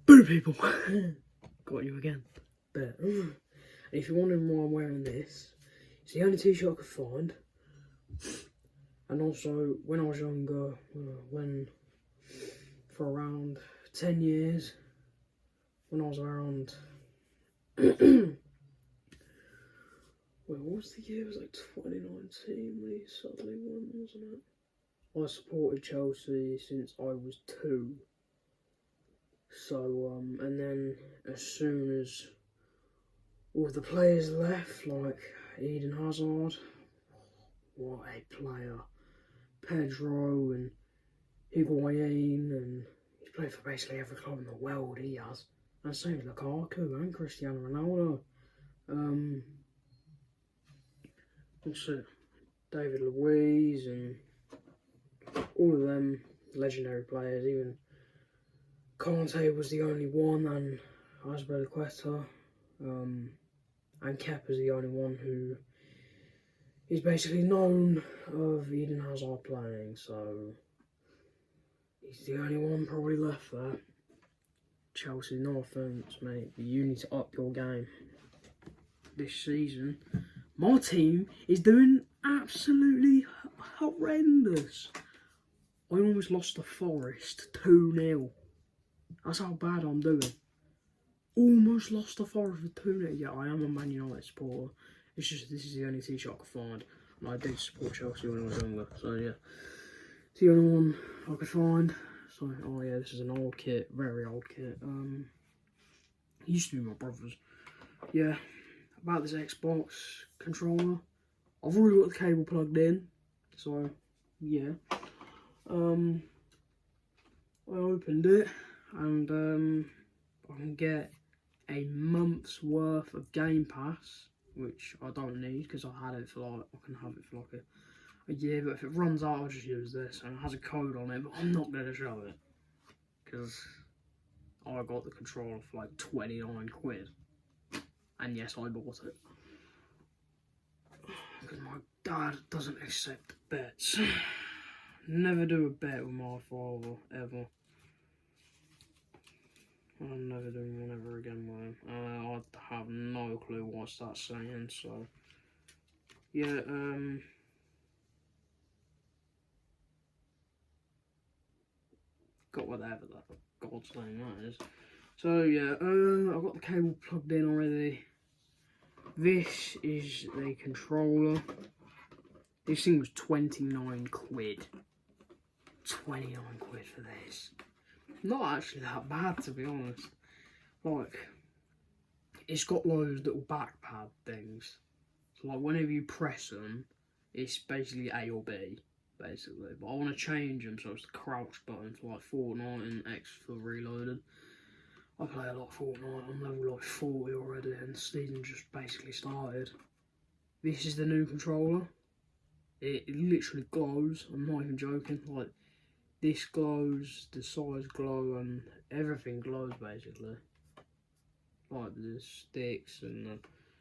Boo people! Got you again. But, and if you're wondering why I'm wearing this, it's the only t-shirt I could find. And also, when I was younger, for around 10 years, when I was around, wait, what was the year? It was like 2019 when he suddenly won, wasn't it? I supported Chelsea since I was 2. So, and then as soon as all the players left, like Eden Hazard, what a player, Pedro and Higuain, and he's played for basically every club in the world, he has. And same with Lukaku and Cristiano Ronaldo. What's it? David Luiz and all of them legendary players. Even Kante was the only one, and Azpilicueta, and Kepa's the only one who is basically known of Eden Hazard playing, so he's the only one probably left there. Chelsea, no offence, mate, but you need to up your game this season. My team is doing absolutely horrendous. I almost lost to Forest 2-0. That's how bad I'm doing. Almost lost to Forest with 2-0. Yeah, I am a Man United supporter. It's just this is the only t-shirt I could find. And I did support Chelsea when I was younger. So yeah, it's the only one I could find. So, oh yeah, this is an old kit. Very old kit. It used to be my brother's. Yeah, about this Xbox controller. I've already got the cable plugged in. So, yeah. I opened it and I can get a month's worth of Game Pass, which I don't need because I had it for like, I can have it for like a year, but if it runs out I'll just use this, and it has a code on it, but I'm not going to show it because I got the controller for like 29 quid, and yes, I bought it because my dad doesn't accept bets. Never do a bet with my father, ever. I'm never doing one ever again with him. I have no clue what that's saying, so yeah, got whatever that God's name that is. So yeah, I've got the cable plugged in already. This is the controller. This thing was 29 quid. 29 quid for this. Not actually that bad, to be honest. Like, it's got those little back pad things. So like whenever you press them, it's basically A or B, basically. But I want to change them so it's the crouch button for like Fortnite and X for reloaded. I play a lot of Fortnite, I'm level like 40 already and the season just basically started. This is the new controller. It literally glows, I'm not even joking. Like, this glows, the sides glow, and everything glows basically. Like the sticks and the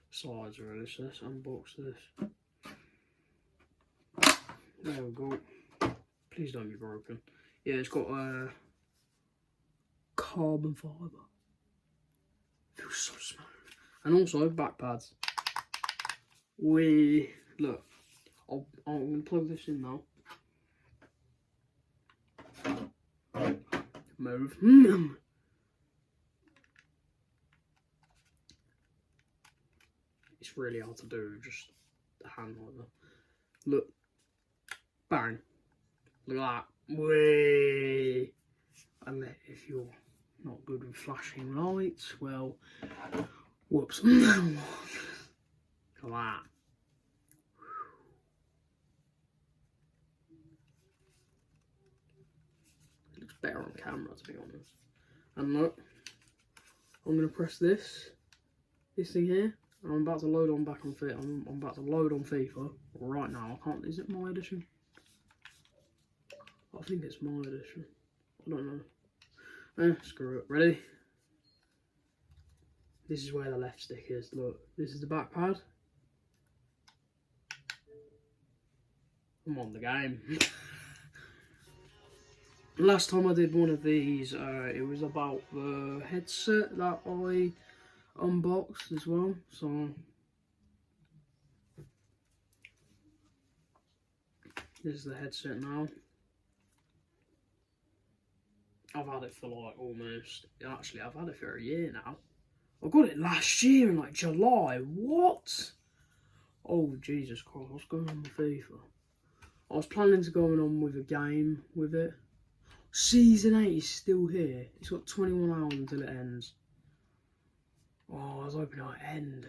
sides are really. So let's unbox this. There we go. Please don't be broken. Yeah, it's got carbon fibre. Feels so smooth. And also back pads. Look, I'm gonna plug this in now. Move. It's really hard to do, just the hand like that. Look. Bang. Look at that. Whee! And if you're not good with flashing lights, well, whoops. Look at that. It looks better on camera, to be honest. And look, I'm gonna press this thing here, and I'm about to load on back on FIFA. I'm about to load on FIFA right now. I can't. Is it my edition? I think it's my edition. I don't know. Screw it. Ready? This is where the left stick is. Look, this is the back pad. I'm on the game. Last time I did one of these, it was about the headset that I unboxed as well. So this is the headset now. I've had it for like almost, actually I've had it for a year now. I got it last year in like July. What? Oh Jesus Christ, what's going on with FIFA? I was planning to go on with a game with it. Season 8 is still here. It's got 21 hours until it ends. Oh, I was hoping it might end.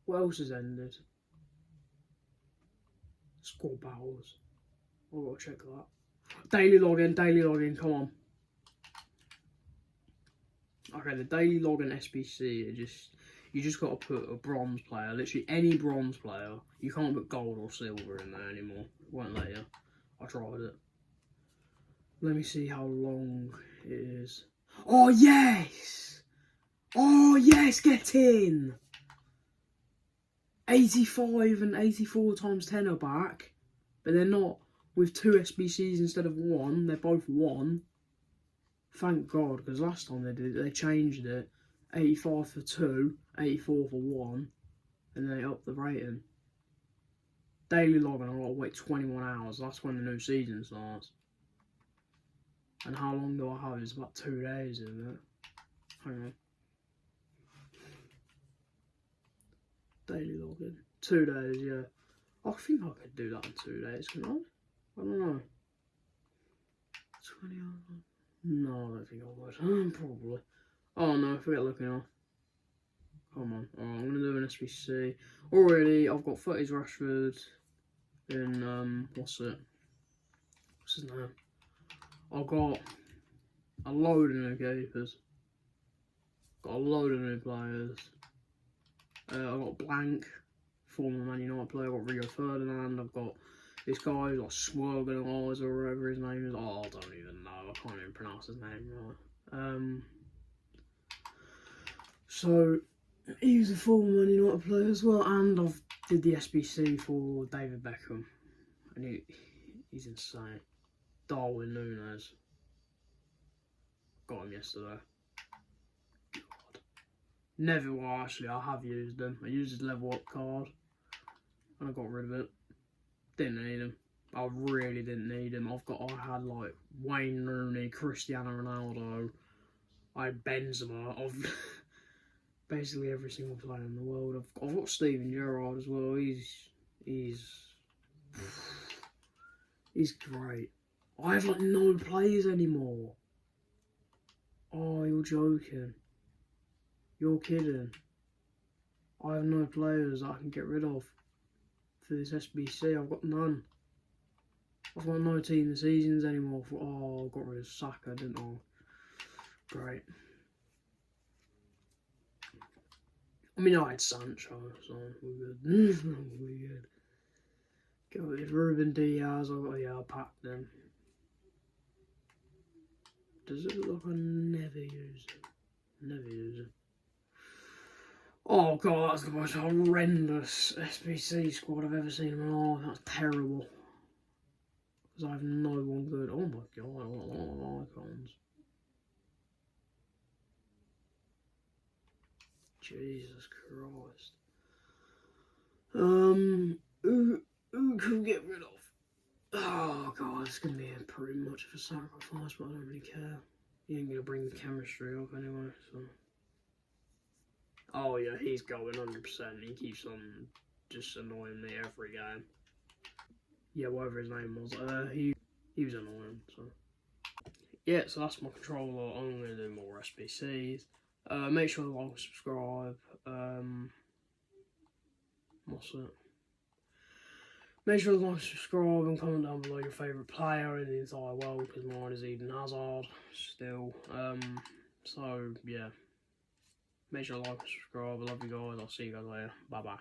What else has ended? Squad battles. I've got to check that. Daily login, come on. Okay, the daily login SBC, you just got to put a bronze player, literally any bronze player. You can't put gold or silver in there anymore. It won't let you. I tried it. Let me see how long it is. Oh yes! Oh yes, get in! 85 and 84 times 10 are back, but they're not with 2 SBCs instead of 1. They're both 1. Thank God, because last time they did it, they changed it. 85 for 2, 84 for 1, and they upped the rating. Daily login, I've got to wait 21 hours. That's when the new season starts. And how long do I have? It's about 2 days, isn't it? Hang on. Daily login. 2 days, yeah. I think I could do that in 2 days, can I? I don't know. 20 hours. No, I don't think I would. Probably. Oh no, forget looking off. Come on. Oh, I'm gonna do an SBC. Already, I've got 30s Rashford in, what's his name? I've got a load of new keepers. Got a load of new players. I've got Blank, former Man United player. I've got Rio Ferdinand. I've got this guy who's like Swergen or whatever his name is. Oh, I don't even know. I can't even pronounce his name right. So he was a former Man United player as well, and I've did the SBC for David Beckham, and he's insane. Darwin Núñez. Got him yesterday. God. Never, well actually I have used him. I used his level up card, and I got rid of it. Didn't need him. I really didn't need him. I had like Wayne Rooney, Cristiano Ronaldo, I had Benzema, I've basically every single player in the world. I've got Steven Gerrard as well. He's great. I have like no players anymore. Oh, you're joking. You're kidding. I have no players that I can get rid of for this SBC. I've got none. I've got no team of seasons anymore. Oh, I got rid of Saka, didn't I? Great. I mean, I had Sancho, so we're good. We're good. Got rid of Ruben Diaz. I packed them. Does it look like I never use it? Never use it. Oh god, that's the most horrendous SBC squad I've ever seen in my life. That's terrible. Because I have no one good. Oh my god, I want a lot of icons. Jesus Christ. Who can we get rid of? Oh god, it's gonna be pretty much of a sacrifice, but I don't really care. He ain't gonna bring the chemistry up anyway, so. Oh yeah, he's going 100%. He keeps on just annoying me every game. Yeah, whatever his name was, he was annoying, so. Yeah, so that's my controller. I'm gonna do more SBCs. Make sure to like and subscribe. What's it? Make sure to like and subscribe and comment down below your favourite player in the entire world, because mine is Eden Hazard still. So yeah. Make sure to like and subscribe. I love you guys. I'll see you guys later. Bye bye.